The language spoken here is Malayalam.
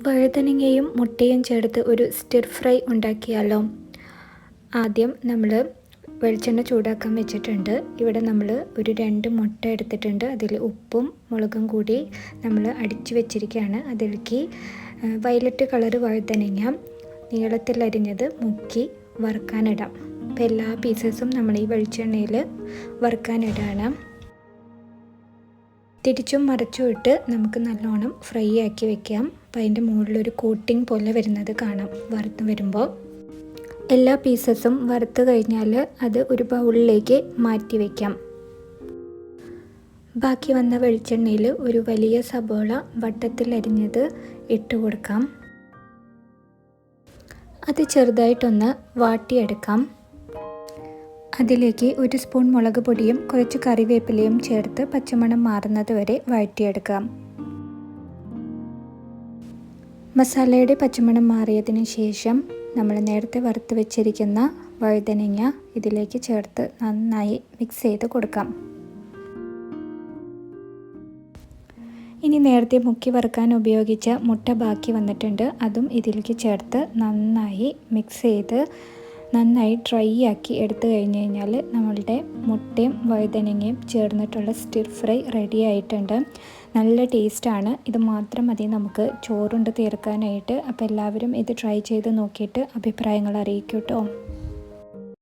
വഴുതനങ്ങയും മുട്ടയും ചേർത്ത് ഒരു സ്റ്റിർ ഫ്രൈ ഉണ്ടാക്കിയാലോ. ആദ്യം നമ്മൾ വെളിച്ചെണ്ണ ചൂടാക്കാൻ വെച്ചിട്ടുണ്ട്. ഇവിടെ നമ്മൾ ഒരു 2 മുട്ട എടുത്തിട്ടുണ്ട്. അതിൽ ഉപ്പും മുളകും കൂടി നമ്മൾ അടിച്ചു വെച്ചിരിക്കുകയാണ്. അതിലേക്ക് വയലറ്റ് കളർ വഴുതനങ്ങ നീളത്തിൽ അരിഞ്ഞത് മുക്കി വറുക്കാനിടാം. അപ്പോൾ എല്ലാ പീസസും നമ്മൾ ഈ വെളിച്ചെണ്ണയിൽ വറുക്കാനിടാണ്. തിരിച്ചും മറിച്ചും ഇട്ട് നമുക്ക് നല്ലോണം ഫ്രൈ ആക്കി വെക്കാം. അപ്പോൾ അതിൻ്റെ മുകളിലൊരു കോട്ടിംഗ് പോലെ വരുന്നത് കാണാം വറുത്ത് വരുമ്പോൾ. എല്ലാ പീസസും വറുത്ത് കഴിഞ്ഞാൽ അത് ഒരു ബൗളിലേക്ക് മാറ്റി വയ്ക്കാം. ബാക്കി വന്ന വെളിച്ചെണ്ണയിൽ ഒരു വലിയ സബോള വട്ടത്തിൽ അരിഞ്ഞത് ഇട്ട് കൊടുക്കാം. അത് ചെറുതായിട്ടൊന്ന് വാട്ടിയെടുക്കാം. അതിലേക്ക് 1 സ്പൂൺ മുളക് പൊടിയും കുറച്ച് കറിവേപ്പിലയും ചേർത്ത് പച്ചമണം മാറുന്നത് വരെ വഴറ്റിയെടുക്കാം. മസാലയുടെ പച്ചമണം മാറിയതിന് ശേഷം നമ്മൾ നേരത്തെ വറുത്ത് വെച്ചിരിക്കുന്ന വഴുതനങ്ങ ഇതിലേക്ക് ചേർത്ത് നന്നായി മിക്സ് ചെയ്ത് കൊടുക്കാം. ഇനി നേരത്തെ മുക്കി വറുക്കാൻ ഉപയോഗിച്ച മുട്ട ബാക്കി വന്നിട്ടുണ്ട്. അതും ഇതിലേക്ക് ചേർത്ത് നന്നായി മിക്സ് ചെയ്ത് നന്നായി ഡ്രൈ ആക്കി എടുത്തു കഴിഞ്ഞ് കഴിഞ്ഞാൽ നമ്മളുടെ മുട്ടയും വഴുതനങ്ങയും ചേർന്നിട്ടുള്ള സ്റ്റിർ ഫ്രൈ റെഡി ആയിട്ടുണ്ട്. നല്ല ടേസ്റ്റാണ്. ഇത് മാത്രം മതി നമുക്ക് ചോറുണ്ട് തീർക്കാനായിട്ട്. അപ്പോൾ എല്ലാവരും ഇത് ട്രൈ ചെയ്ത് നോക്കിയിട്ട് അഭിപ്രായങ്ങൾ അറിയിക്കൂ കേട്ടോ.